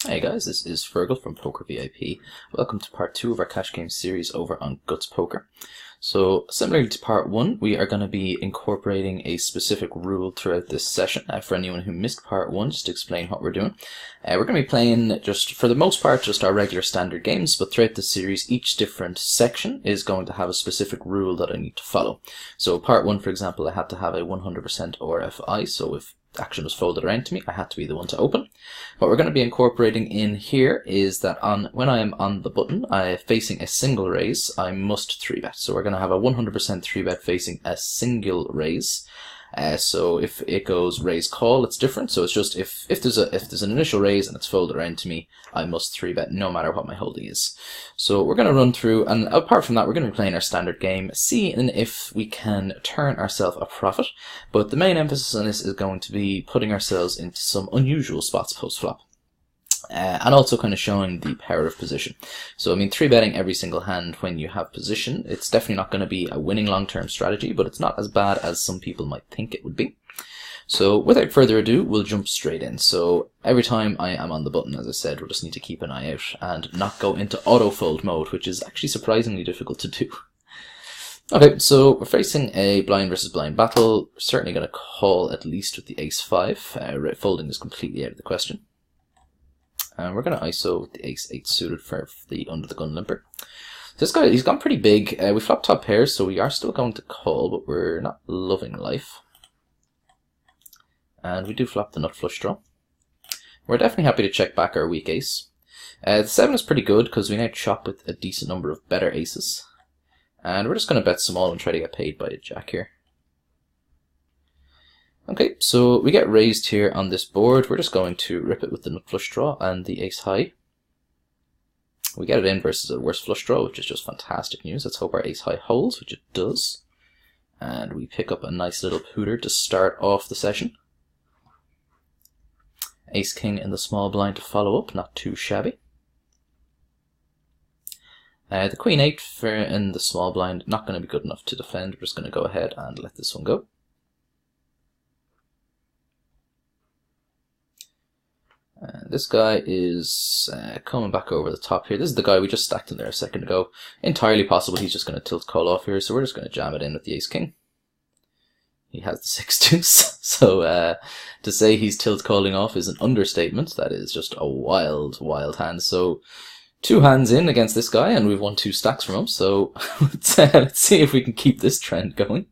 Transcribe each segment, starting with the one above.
Hey guys, this is Fergal from Poker VIP. Welcome to part 2 of our cash game series over on Guts Poker. So, similarly to part 1, we are going to be incorporating a specific rule throughout this session. For anyone who missed part 1, just to explain what we're doing. We're going to be playing, just for the most part, just our regular standard games, but throughout the series, each different section is going to have a specific rule that I need to follow. So, part 1, for example, I had to have a 100% RFI, so if action was folded around to me, I had to be the one to open. What we're going to be incorporating in here is that when I am on the button, facing a single raise, I must 3-bet. So we're going to have a 100% 3-bet facing a single raise. So if it goes raise call, it's different. So it's just if there's an initial raise and it's folded around to me, I must 3-bet no matter what my holding is. So we're going to run through, and apart from that, we're going to be playing our standard game, seeing if we can turn ourselves a profit. But the main emphasis on this is going to be putting ourselves into some unusual spots post flop. And also kind of showing the power of position. So, I mean, 3-betting every single hand when you have position, it's definitely not going to be a winning long-term strategy, but it's not as bad as some people might think it would be. So, without further ado, we'll jump straight in. So, every time I am on the button, as I said, we'll just need to keep an eye out and not go into auto-fold mode, which is actually surprisingly difficult to do. Okay, so we're facing a blind versus blind battle. We're certainly going to call at least with the ace-5. Folding is completely out of the question. And we're going to ISO with the ace-8 suited for the under-the-gun limper. This guy, he's gone pretty big. We flopped top pairs, so we are still going to call, but we're not loving life. And we do flop the nut flush draw. We're definitely happy to check back our weak ace. The 7 is pretty good, because we now chop with a decent number of better aces. And we're just going to bet small and try to get paid by a jack here. Okay, so we get raised here on this board. We're just going to rip it with the nut flush draw and the ace high. We get it in versus a worse flush draw, which is just fantastic news. Let's hope our ace high holds, which it does. And we pick up a nice little pooter to start off the session. Ace king in the small blind to follow up, not too shabby. The queen 8 in the small blind, not going to be good enough to defend. We're just going to go ahead and let this one go. This guy is coming back over the top here. This is the guy we just stacked in there a second ago. Entirely possible he's just going to tilt call off here, so we're just going to jam it in with the ace king. He has the 6 deuce, so to say he's tilt calling off is an understatement. That is just a wild, wild hand. So 2 hands in against this guy, and we've won 2 stacks from him. So let's see if we can keep this trend going.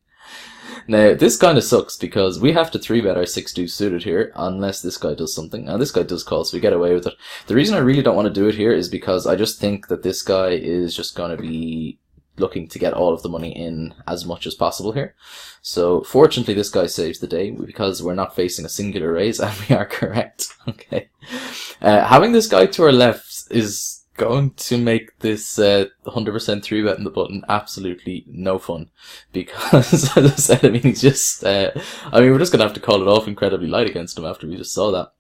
Now, this kind of sucks because we have to 3-bet our 6 deuce suited here unless this guy does something. Now, this guy does call, so we get away with it. The reason I really don't want to do it here is because I just think that this guy is just going to be looking to get all of the money in as much as possible here. So, fortunately, this guy saves the day because we're not facing a singular raise, and we are correct. Okay. Having this guy to our left is going to make this 100% 3-bet in the button absolutely no fun, because as I said, I mean, he's just we're just gonna have to call it off incredibly light against him after we just saw that.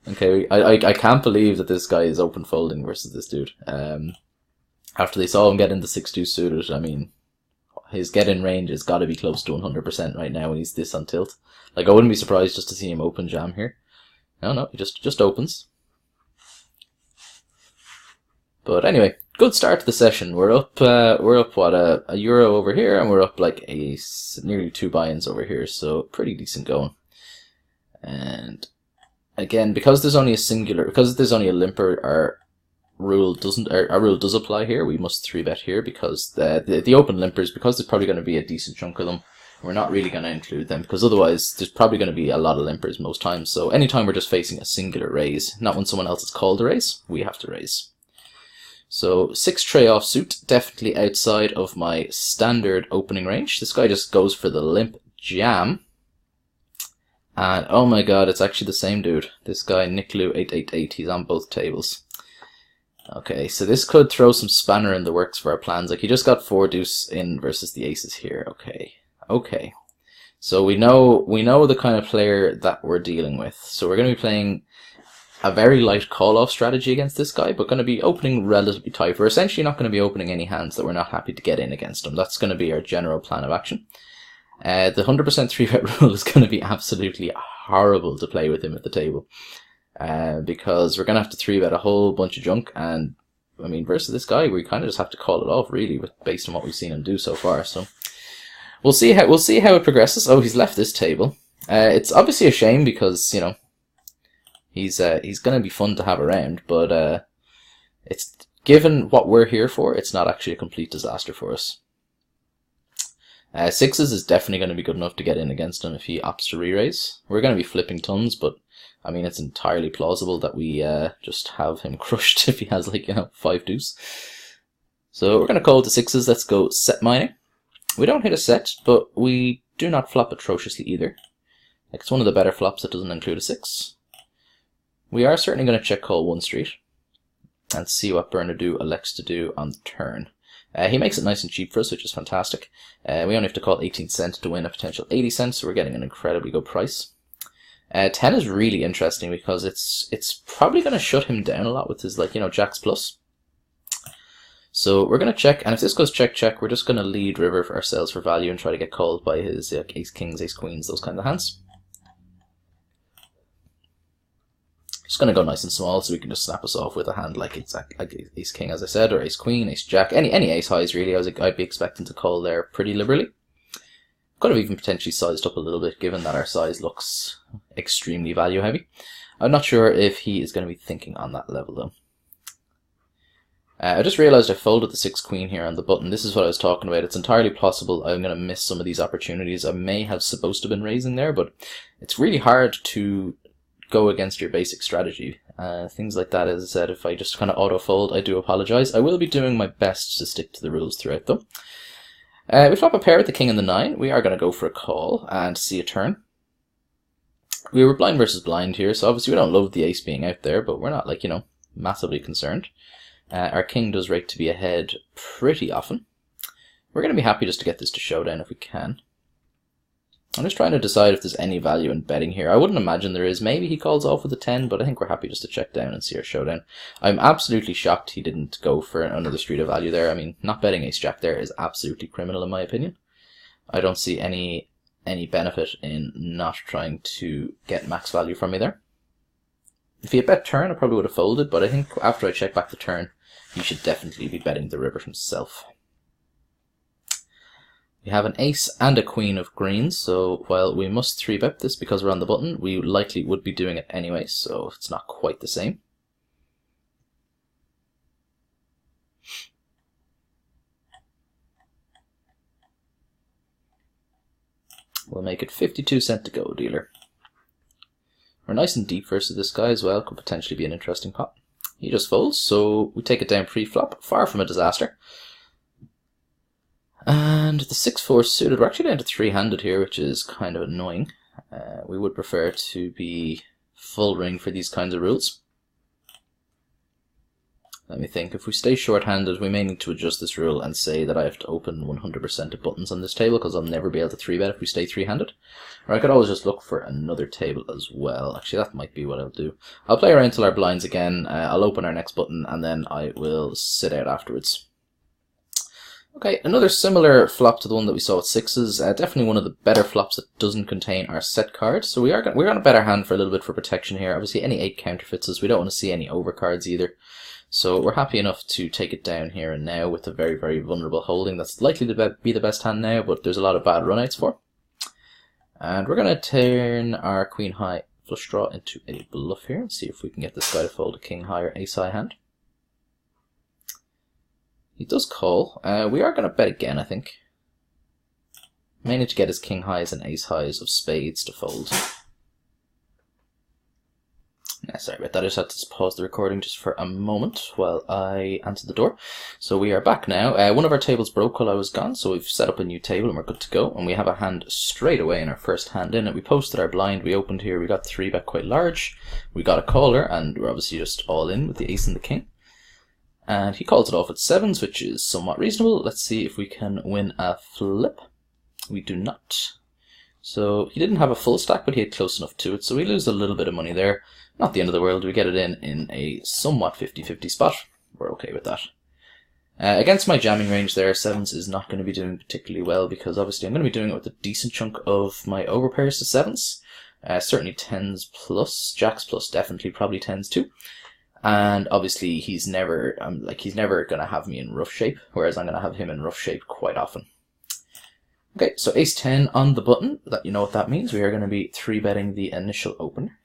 Okay, I can't believe that this guy is open folding versus this dude. After they saw him get into 6 deuce suited, I mean, his get-in range has got to be close to 100% right now when he's this on tilt. Like, I wouldn't be surprised just to see him open jam here. No, he just opens. But anyway, good start to the session. We're up what, a euro over here, and we're up like nearly 2 buy-ins over here, so pretty decent going. And again, because there's only a limper, our rule does apply here. We must 3-bet here because the open limpers, because there's probably going to be a decent chunk of them, we're not really going to include them, because otherwise there's probably going to be a lot of limpers most times. So anytime we're just facing a singular raise, not when someone else has called a raise, we have to raise. So 6 tray offsuit, definitely outside of my standard opening range. This guy just goes for the limp jam. And oh my god, it's actually the same dude. This guy, Nicklu888, he's on both tables. Okay, so this could throw some spanner in the works for our plans. Like, he just got 4 deuce in versus the aces here. Okay. So we know the kind of player that we're dealing with. So we're going to be playing a very light call-off strategy against this guy, but going to be opening relatively tight. We're essentially not going to be opening any hands that we're not happy to get in against him. That's going to be our general plan of action. The 100% 3-bet rule is going to be absolutely horrible to play with him at the table. because we're going to have to 3-bet a whole bunch of junk, and I mean, versus this guy, we kind of just have to call it off, really, based on what we've seen him do so far. So we'll see how it progresses. Oh, he's left this table. It's obviously a shame because, you know, he's going to be fun to have around, but it's given what we're here for, it's not actually a complete disaster for us. Sixes is definitely going to be good enough to get in against him if he opts to re-raise. We're going to be flipping tons, but I mean, it's entirely plausible that we just have him crushed if he has, like, you know, 5 deuce. So we're going to call it the sixes. Let's go set mining. We don't hit a set, but we do not flop atrociously either. Like, it's one of the better flops that doesn't include a 6. We are certainly going to check call 1 street and see what Bernardo elects to do on the turn. He makes it nice and cheap for us, which is fantastic. We only have to call 18 cents to win a potential 80 cents, so we're getting an incredibly good price. 10 is really interesting because it's probably going to shut him down a lot with his, like, you know, jacks plus. So we're going to check, and if this goes check, we're just going to lead river for ourselves for value and try to get called by his ace kings, ace queens, those kind of hands. Just going to go nice and small so we can just snap us off with a hand like ace king, as I said, or ace queen, ace jack, any ace highs really. I'd be expecting to call there pretty liberally. Could have even potentially sized up a little bit given that our size looks extremely value heavy. I'm not sure if he is going to be thinking on that level though. I just realized I folded the 6 queen here on the button. This is what I was talking about. It's entirely possible I'm going to miss some of these opportunities. I may have supposed to have been raising there, but it's really hard to go against your basic strategy. Things like that, as I said, if I just kind of auto-fold, I do apologize. I will be doing my best to stick to the rules throughout though. We flop a pair with the king and the 9. We are going to go for a call and see a turn. We were blind versus blind here, so obviously we don't love the ace being out there, but we're not, like, you know, massively concerned. Our king does rate to be ahead pretty often. We're going to be happy just to get this to showdown if we can. I'm just trying to decide if there's any value in betting here. I wouldn't imagine there is. Maybe he calls off with a 10, but I think we're happy just to check down and see our showdown. I'm absolutely shocked he didn't go for another street of value there. I mean, not betting ace-jack there is absolutely criminal in my opinion. I don't see any benefit in not trying to get max value from me there. If he had bet turn, I probably would have folded, but I think after I check back the turn, he should definitely be betting the river himself. We have an ace and a queen of greens, so while we must 3-bet this because we're on the button, we likely would be doing it anyway, so it's not quite the same. We'll make it 52 cent to go, dealer. We're nice and deep versus this guy as well, could potentially be an interesting pot. He just folds, so we take it down pre-flop, far from a disaster. And the 6-4 suited, we're actually down to 3-handed here, which is kind of annoying. We would prefer to be full ring for these kinds of rules. Let me think, if we stay short-handed, we may need to adjust this rule and say that I have to open 100% of buttons on this table, because I'll never be able to 3-bet if we stay 3-handed. Or I could always just look for another table as well. Actually, that might be what I'll do. I'll play around till our blinds again, I'll open our next button, and then I will sit out afterwards. Okay, another similar flop to the one that we saw with 6s. Definitely one of the better flops that doesn't contain our set card. So we're on a better hand for a little bit for protection here. Obviously, any 8 counterfeits us. We don't want to see any overcards either. So we're happy enough to take it down here and now with a very, very vulnerable holding. That's likely to be the best hand now, but there's a lot of bad runouts for. And we're going to turn our queen high flush draw into a bluff here and see if we can get this guy to fold a king high or ace high hand. He does call. We are going to bet again, I think. Mainly to get his king highs and ace highs of spades to fold. Sorry about that, I just had to pause the recording just for a moment while I answered the door. So we are back now. One of our tables broke while I was gone, so we've set up a new table and we're good to go. And we have a hand straight away in our first hand in it. We posted our blind, we opened here, we got 3-bet quite large. We got a caller, and we're obviously just all in with the ace and the king. And he calls it off at 7s, which is somewhat reasonable. Let's see if we can win a flip. We do not. So he didn't have a full stack, but he had close enough to it, so we lose a little bit of money there. Not the end of the world. We get it in a somewhat 50-50 spot. We're okay with that. Against my jamming range there, 7s is not going to be doing particularly well because obviously I'm going to be doing it with a decent chunk of my overpairs to 7s. Certainly 10s plus, jacks plus definitely probably 10s too. And obviously he's never he's never gonna have me in rough shape, whereas I'm gonna have him in rough shape quite often. Okay, so ace 10 on the button. That you know what that means. We are going to be 3-betting the initial opener.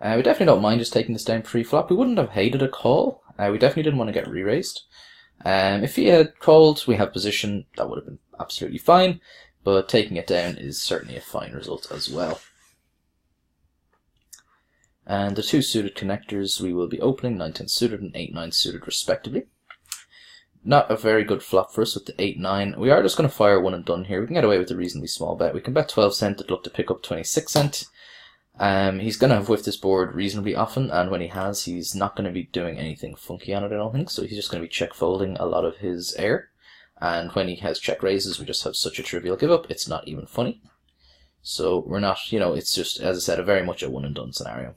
We definitely don't mind just taking this down pre-flop. We wouldn't have hated a call. We definitely didn't want to get re-raised. If he had called, we have position, that would have been absolutely fine, but taking it down is certainly a fine result as well. And the 2 suited connectors we will be opening, 9-10 suited and 8-9 suited respectively. Not a very good flop for us with the 8-9. We are just going to fire one and done here. We can get away with a reasonably small bet. We can bet 12 cent and look to pick up 26 cent. He's going to have whiffed this board reasonably often, and when he has, he's not going to be doing anything funky on it, I don't think. So he's just going to be check folding a lot of his air. And when he has check raises, we just have such a trivial give up, it's not even funny. So we're not, you know, it's just, as I said, a very much a one and done scenario.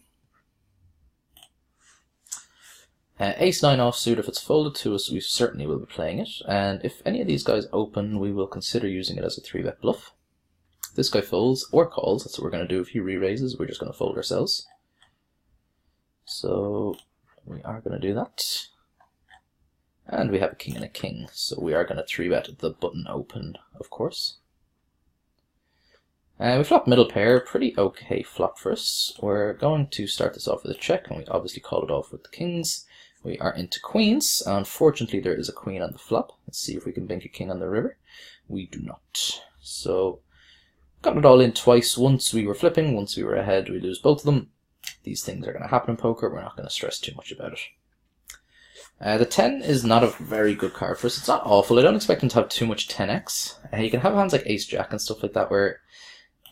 Ace 9 offsuit, if it's folded to us, we certainly will be playing it. And if any of these guys open, we will consider using it as a 3-bet bluff. If this guy folds or calls, that's what we're going to do. If he re-raises, we're just going to fold ourselves. So we are going to do that. And we have a king and a king, so we are going to 3-bet the button open, of course. We flop middle pair, pretty okay flop for us. We're going to start this off with a check, and we obviously call it off with the kings. We are into queens. Unfortunately, there is a queen on the flop. Let's see if we can bank a king on the river. We do not. So, got it all in twice. Once we were flipping, once we were ahead, we lose both of them. These things are going to happen in poker. We're not going to stress too much about it. The 10 is not a very good card for us. It's not awful. I don't expect him to have too much 10x. You can have hands like ace-jack and stuff like that where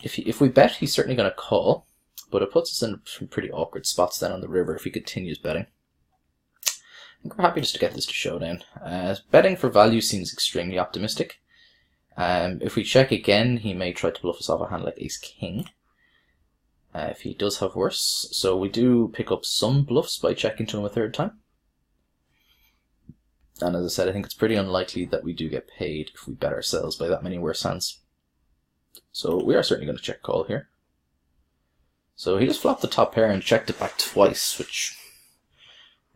if we bet, he's certainly going to call, but it puts us in some pretty awkward spots then on the river if he continues betting. I think we're happy just to get this to showdown. Betting for value seems extremely optimistic. If we check again, he may try to bluff us off a hand like ace-king. If he does have worse. So we do pick up some bluffs by checking to him a third time. And as I said, I think it's pretty unlikely that we do get paid if we bet ourselves by that many worse hands. So we are certainly going to check call here. So he just flopped the top pair and checked it back twice, which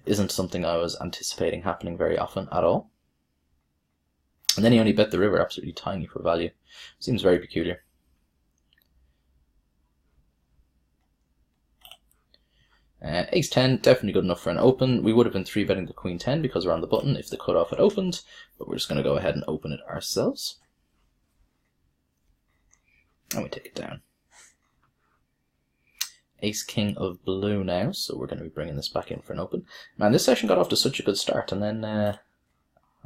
isn't something I was anticipating happening very often at all. And then he only bet the river absolutely tiny for value. Seems very peculiar. Ace 10, definitely good enough for an open. We would have been 3-betting the queen 10 because we're on the button if the cutoff had opened, but we're just going to go ahead and open it ourselves. And we take it down. Ace king of blue now, so we're going to be bringing this back in for an open. Man, this session got off to such a good start, and then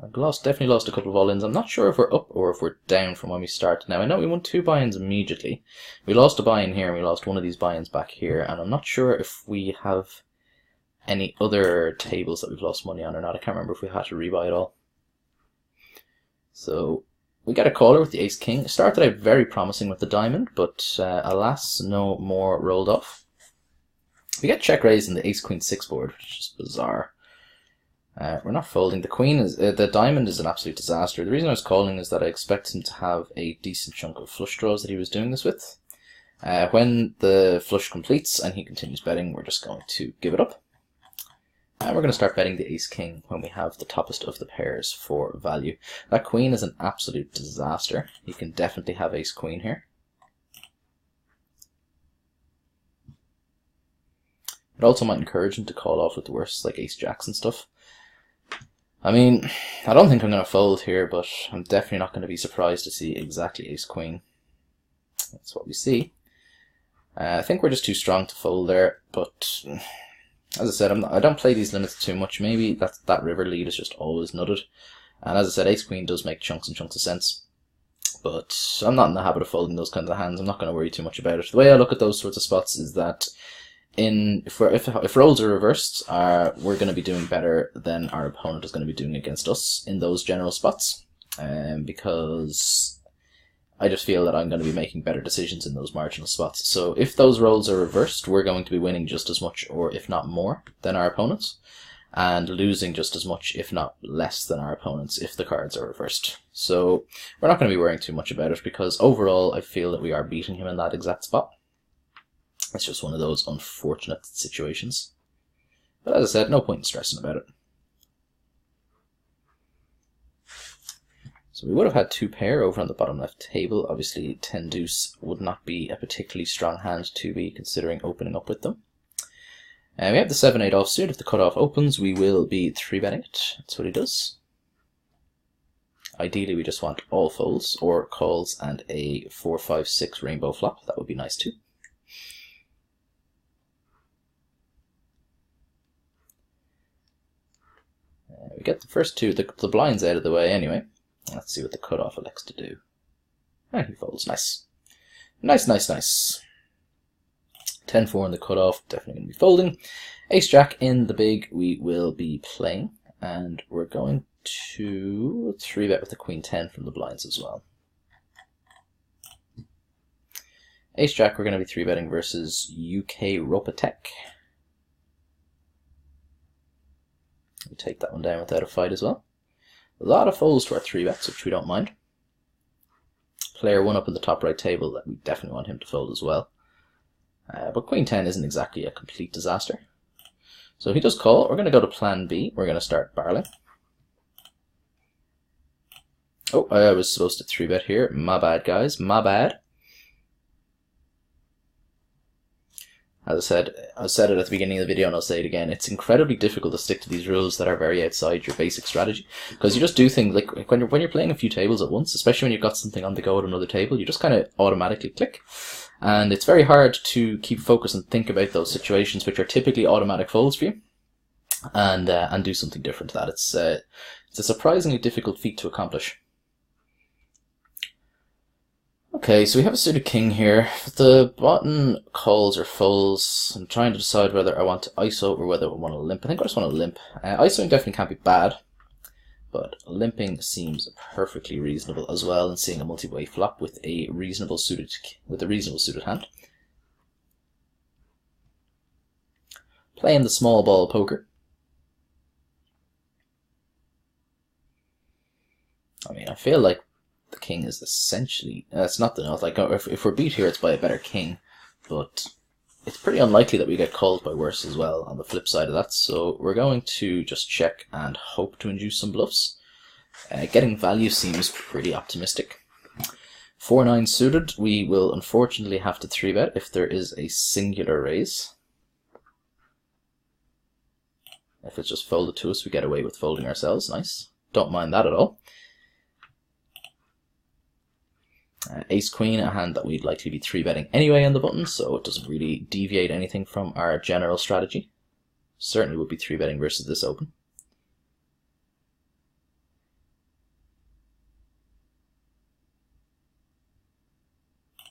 I've definitely lost a couple of all-ins. I'm not sure if we're up or if we're down from when we started. Now, I know we won 2 buy-ins immediately. We lost a buy-in here, and we lost one of these buy-ins back here, and I'm not sure if we have any other tables that we've lost money on or not. I can't remember if we had to rebuy at all. So we get a caller with the ace-king. It started out very promising with the diamond, but alas, no more rolled off. We get check raised in the ace-queen-6 board, which is just bizarre. We're not folding. The queen is the diamond is an absolute disaster. The reason I was calling is that I expect him to have a decent chunk of flush draws that he was doing this with. When the flush completes and he continues betting, we're just going to give it up. And we're going to start betting the ace-king when we have the toppest of the pairs for value. That queen is an absolute disaster. You can definitely have ace-queen here. It also might encourage him to call off with the worst, like ace-jacks and stuff. I mean, I don't think I'm going to fold here, but I'm definitely not going to be surprised to see exactly ace-queen. That's what we see. I think we're just too strong to fold there, but as I said, I don't play these limits too much. Maybe that river lead is just always nutted. And as I said, ace-queen does make chunks and chunks of sense. But I'm not in the habit of folding those kinds of hands. I'm not going to worry too much about it. The way I look at those sorts of spots is that if roles are reversed, we're going to be doing better than our opponent is going to be doing against us in those general spots, because I just feel that I'm going to be making better decisions in those marginal spots. So if those roles are reversed, we're going to be winning just as much, or if not more, than our opponents. and losing just as much, if not less, than our opponents if the cards are reversed. So we're not going to be worrying too much about it, because overall I feel that we are beating him in that exact spot. It's just one of those unfortunate situations. But as I said, no point in stressing about it. So we would have had 2 pair over on the bottom left table. Obviously 10 deuce would not be a particularly strong hand to be considering opening up with them. And we have the 7-8 offsuit. If the cutoff opens, we will be 3-betting it. That's what he does. Ideally, we just want all folds or calls and a 4-5-6 rainbow flop. That would be nice too. We get the first 2, the blinds out of the way anyway. Let's see what the cutoff elects to do. And he folds. Nice. Nice, nice, nice. 10-4 in the cutoff, definitely going to be folding. Ace-Jack in the big, we will be playing. And we're going to 3-bet with the Queen-10 from the blinds as well. Ace-Jack, we're going to be 3-betting versus UK Ropatech. We take that one down without a fight as well. A lot of folds to our 3-bets, which we don't mind. Player 1 up in the top right table, that we definitely want him to fold as well. But Queen 10 isn't exactly a complete disaster. So he does call. We're going to go to plan B. We're going to start barreling. Oh, I was supposed to 3-bet here. My bad, guys. My bad. As I said it at the beginning of the video, and I'll say it again, it's incredibly difficult to stick to these rules that are very outside your basic strategy, because you just do things like when you're playing a few tables at once, especially when you've got something on the go at another table, you just kind of automatically click, and it's very hard to keep focus and think about those situations which are typically automatic folds for you, and do something different to that. It's a surprisingly difficult feat to accomplish. Okay, so we have a suited king here. The button calls or folds. I'm trying to decide whether I want to ISO or whether I want to limp. I think I just want to limp. ISOing definitely can't be bad, but limping seems perfectly reasonable as well, and seeing a multi-way flop with a reasonable suited hand. Playing the small ball poker. I mean, I feel like the king is essentially, it's not the note, like if we're beat here it's by a better king, but it's pretty unlikely that we get called by worse as well on the flip side of that, so we're going to just check and hope to induce some bluffs. Getting value seems pretty optimistic. 4-9 suited, we will unfortunately have to 3-bet if there is a singular raise. If it's just folded to us, we get away with folding ourselves. Nice. Don't mind that at all. Ace-Queen, a hand that we'd likely be 3-betting anyway on the button, so it doesn't really deviate anything from our general strategy. Certainly would be 3-betting versus this open.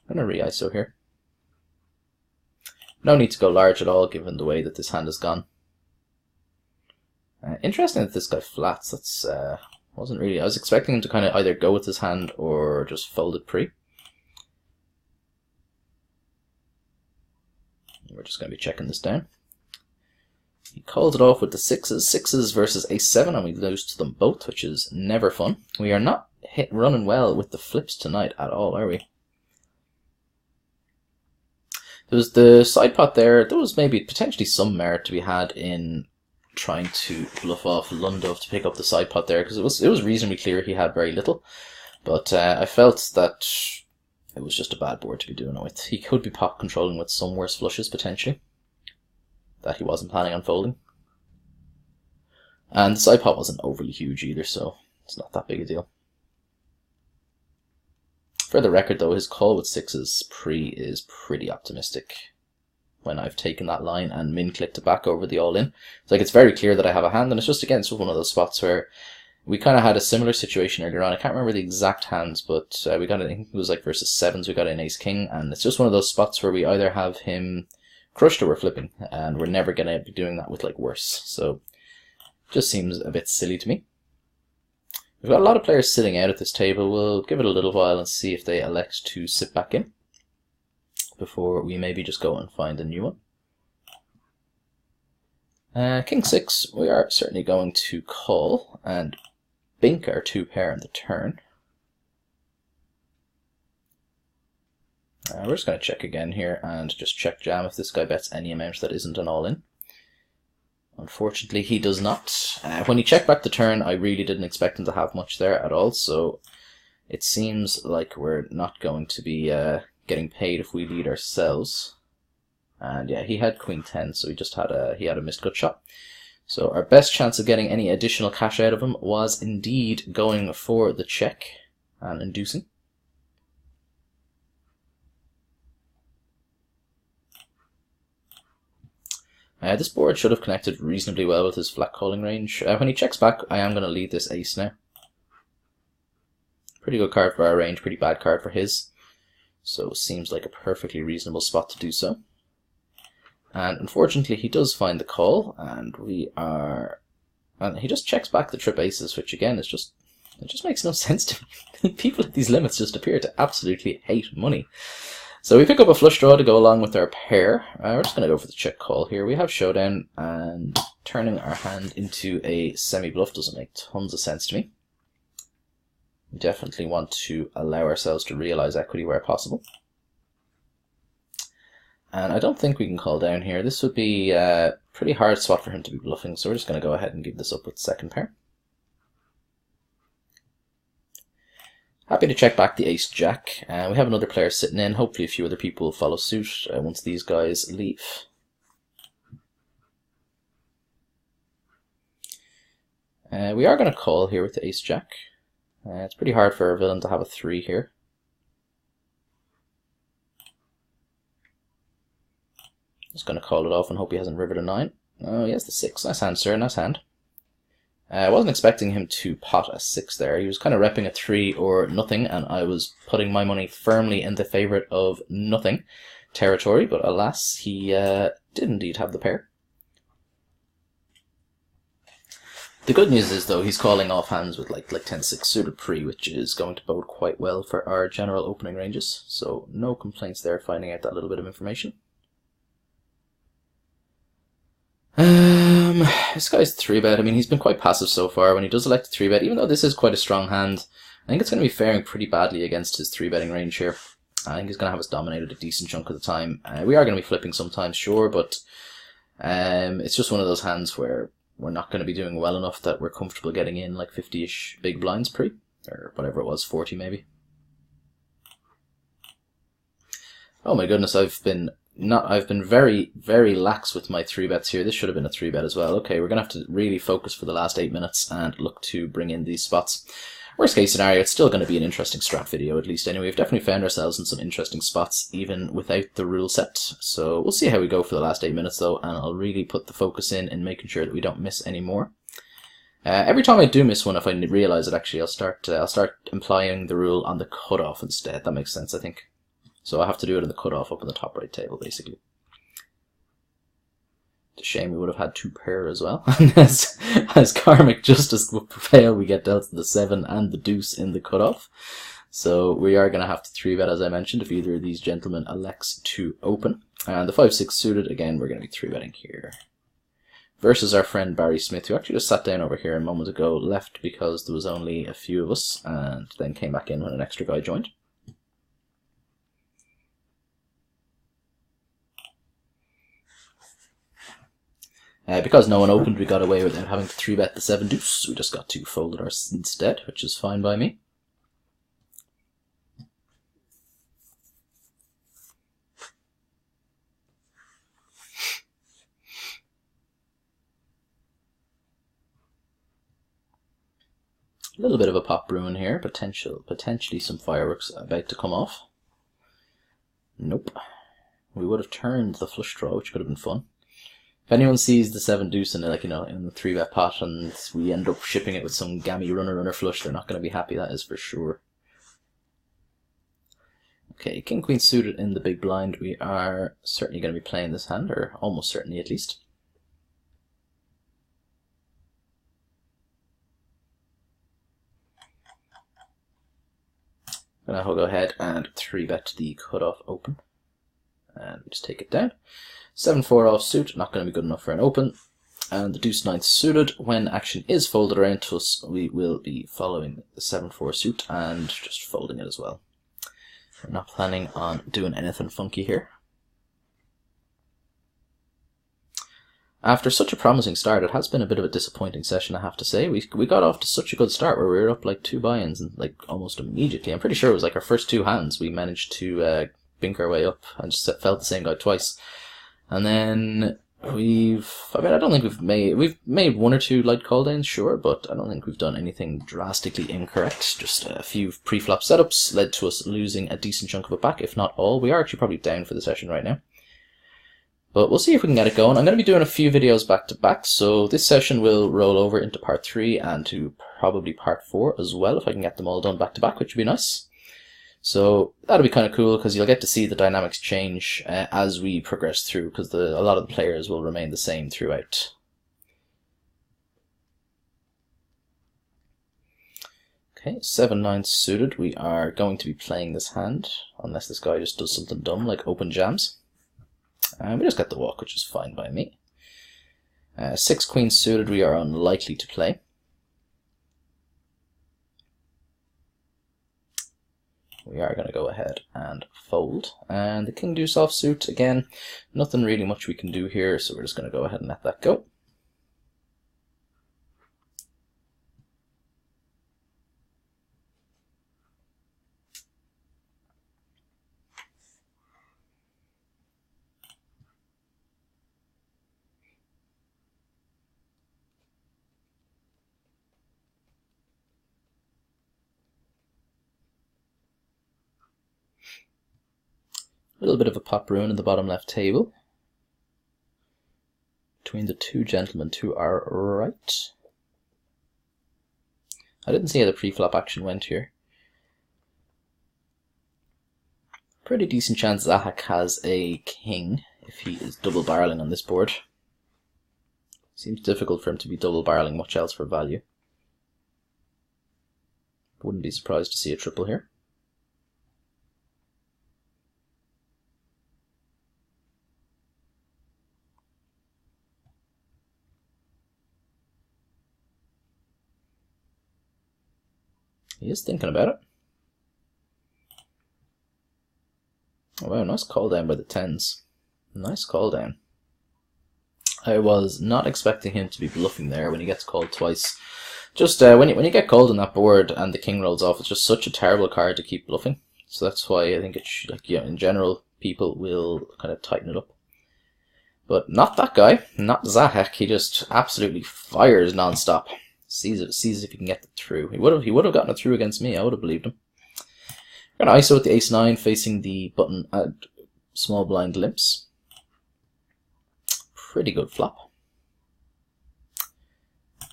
I'm going to re-ISO here. No need to go large at all, given the way that this hand has gone. Interesting that this guy flats. That's wasn't really. I was expecting him to kind of either go with his hand or just fold it pre. We're just going to be checking this down. He calls it off with the 6s. 6s versus a7, and we lose to them both, which is never fun. We are not running well with the flips tonight at all, are we? There was the side pot there. There was maybe potentially some merit to be had in trying to bluff off Lundov to pick up the side pot there, because it was reasonably clear he had very little, but I felt that it was just a bad board to be doing it with. He could be pot controlling with some worse flushes potentially that he wasn't planning on folding, and the side pot wasn't overly huge either, so it's not that big a deal. For the record though, his call with 6s pre is pretty optimistic. When I've taken that line and min-clicked it back over the all-in. It's like it's very clear that I have a hand, and it's just, again, it's one of those spots where we kind of had a similar situation earlier on. I can't remember the exact hands, but we got it, I think it was like versus 7s, we got an ace-king, and it's just one of those spots where we either have him crushed or we're flipping, and we're never going to be doing that with like worse. So, it just seems a bit silly to me. We've got a lot of players sitting out at this table. We'll give it a little while and see if they elect to sit back in before we maybe just go and find a new one. King 6, we are certainly going to call and bink our 2 pair in the turn. We're just going to check again here and just check jam if this guy bets any amount that isn't an all-in. Unfortunately, he does not. When he checked back the turn, I really didn't expect him to have much there at all, so it seems like we're not going to be getting paid if we lead ourselves. And yeah, he had Queen 10, so he had a missed gut shot. So our best chance of getting any additional cash out of him was indeed going for the check and inducing. This board should have connected reasonably well with his flat calling range. When he checks back, I am going to lead this ace now. Pretty good card for our range, pretty bad card for his. So seems like a perfectly reasonable spot to do so. And unfortunately he does find the call, and he just checks back the trip aces, which again is it just makes no sense to me. People at these limits just appear to absolutely hate money. So we pick up a flush draw to go along with our pair. We're just going to go for the check call here. We have showdown, and turning our hand into a semi-bluff doesn't make tons of sense to me. We definitely want to allow ourselves to realize equity where possible. And I don't think we can call down here. This would be a pretty hard spot for him to be bluffing, so we're just going to go ahead and give this up with second pair. Happy to check back the ace-jack. We have another player sitting in. Hopefully a few other people will follow suit once these guys leave. We are going to call here with the ace-jack. It's pretty hard for our villain to have a 3 here. Just going to call it off and hope he hasn't rivered a 9. Oh, he has the 6. Nice hand, sir. Nice hand. I wasn't expecting him to pot a 6 there. He was kind of repping a 3 or nothing, and I was putting my money firmly in the favourite of nothing territory, but alas, he did indeed have the pair. The good news is, though, he's calling off hands with like 10-6 suited pre, which is going to bode quite well for our general opening ranges, so no complaints there finding out that little bit of information. This guy's 3-bet. I mean, he's been quite passive so far. When he does elect a 3-bet, even though this is quite a strong hand, I think it's going to be faring pretty badly against his 3-betting range here. I think he's going to have us dominated a decent chunk of the time. We are going to be flipping sometimes, sure, but it's just one of those hands where we're not going to be doing well enough that we're comfortable getting in like 50-ish big blinds pre, or whatever it was, 40 maybe. Oh my goodness, I've been very, very lax with my 3-bets here. This should have been a 3-bet as well. Okay, we're going to have to really focus for the last 8 minutes and look to bring in these spots. Worst case scenario, it's still going to be an interesting strat video, at least anyway. We've definitely found ourselves in some interesting spots, even without the rule set. So we'll see how we go for the last 8 minutes, though, and I'll really put the focus in making sure that we don't miss any more. Every time I do miss one, if I realise it, actually, I'll start implying the rule on the cutoff instead. That makes sense, I think. So I have to do it in the cutoff up in the top right table, basically. It's a shame we would have had 2 pair as well. as karmic justice would prevail, we get dealt the 7 and the deuce in the cutoff. So we are going to have to 3-bet, as I mentioned, if either of these gentlemen elects to open. And the 5-6 suited, again, we're going to be 3-betting here. Versus our friend Barry Smith, who actually just sat down over here a moment ago, left because there was only a few of us, and then came back in when an extra guy joined. Because no one opened, we got away without having to 3-bet the 7 deuce. We just got to fold it instead, which is fine by me. A little bit of a pop brewing here, potentially some fireworks about to come off. Nope. We would have turned the flush draw, which could have been fun. If anyone sees the 7 deuce in, like, you know, in the 3-bet pot and we end up shipping it with some gammy runner flush, they're not going to be happy, that is for sure. Okay, king queen suited in the big blind. We are certainly going to be playing this hand, or almost certainly at least. I'm going to go ahead and 3-bet the cutoff open. And just take it down. 7-4 offsuit, not going to be good enough for an open. And the deuce ninth suited, when action is folded around to us, we will be following the 7-4 suit and just folding it as well. We're not planning on doing anything funky here. After such a promising start, it has been a bit of a disappointing session, I have to say. We got off to such a good start where we were up like 2 buy-ins and like almost immediately. I'm pretty sure it was like our first 2 hands we managed to bink our way up and just felt the same guy twice. And then I don't think we've made 1 or 2 light call downs, sure, but I don't think we've done anything drastically incorrect. Just a few pre-flop setups led to us losing a decent chunk of it back, if not all. We are actually probably down for the session right now. But we'll see if we can get it going. I'm going to be doing a few videos back to back, so this session will roll over into part 3 and to probably part 4 as well, if I can get them all done back to back, which would be nice. So that'll be kind of cool because you'll get to see the dynamics change as we progress through, because a lot of the players will remain the same throughout. Okay, 7-9 suited. We are going to be playing this hand, unless this guy just does something dumb like open jams. And we just got the walk, which is fine by me. 6 queen suited, we are unlikely to play. We are going to go ahead and fold. And the king deuce offsuit, again, nothing really much we can do here, so we're just going to go ahead and let that go. A little bit of a pop ruin in the bottom left table between the 2 gentlemen to our right. I didn't see how the pre-flop action went here. Pretty decent chance Zahak has a king if he is double barreling on this board. Seems difficult for him to be double barreling much else for value. Wouldn't be surprised to see a triple here. He is thinking about it. Oh wow, nice call down by the 10s. Nice call down. I was not expecting him to be bluffing there when he gets called twice. Just when you get called on that board and the king rolls off, it's just such a terrible card to keep bluffing. So that's why I think it's like, yeah, in general, people will kind of tighten it up. But not that guy, not Zahak. He just absolutely fires non-stop. Sees if he can get it through. He would have gotten it through against me. I would have believed him. We're gonna ISO with the ace-9 facing the button at small blind limps. Pretty good flop.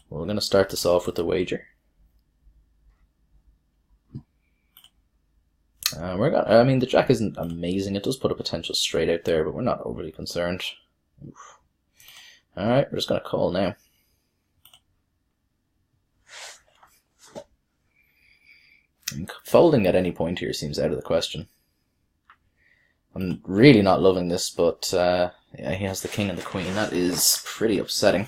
We're gonna start this off with a wager. I mean, the jack isn't amazing. It does put a potential straight out there, but we're not overly concerned. All right, we're just gonna call now. Folding at any point here seems out of the question. I'm really not loving this, but yeah, he has the king and the queen. That is pretty upsetting.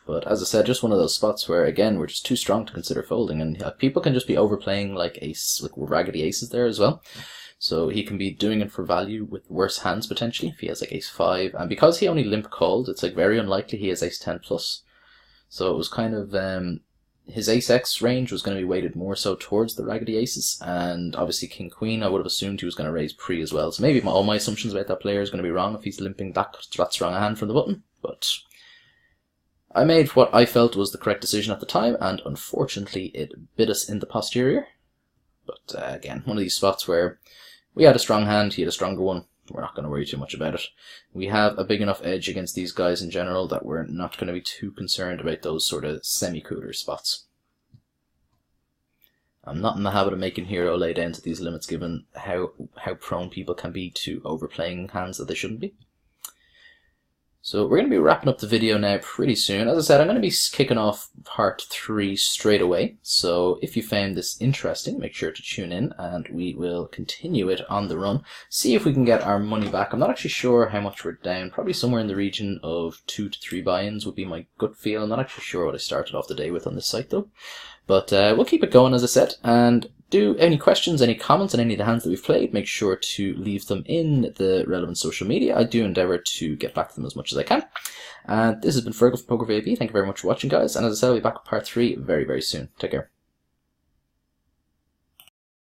But as I said, just one of those spots where, again, we're just too strong to consider folding, and people can just be overplaying like raggedy aces there as well. So he can be doing it for value with worse hands potentially if he has like ace-5, and because he only limp called, it's like very unlikely he has ace-10 plus. So it was kind of his ace-x range was going to be weighted more so towards the raggedy aces, and obviously king-queen I would have assumed he was going to raise pre as well. So maybe all my assumptions about that player is going to be wrong if he's limping that strong a hand from the button, but I made what I felt was the correct decision at the time, and unfortunately it bit us in the posterior. But again, one of these spots where we had a strong hand, he had a stronger one. We're not going to worry too much about it. We have a big enough edge against these guys in general that we're not going to be too concerned about those sort of semi-cooler spots. I'm not in the habit of making hero lay down to these limits given how prone people can be to overplaying hands that they shouldn't be. So we're going to be wrapping up the video now pretty soon. As I said, I'm going to be kicking off part 3 straight away. So if you found this interesting, make sure to tune in and we will continue it on the run. See if we can get our money back. I'm not actually sure how much we're down. Probably somewhere in the region of 2 to 3 buy-ins would be my gut feel. I'm not actually sure what I started off the day with on this site though. But we'll keep it going, as I said, and do any questions, any comments on any of the hands that we've played, make sure to leave them in the relevant social media. I do endeavour to get back to them as much as I can. And this has been Fergal from Poker VIP. Thank you very much for watching, guys. And as I said, I'll be back with part 3 very, very soon. Take care.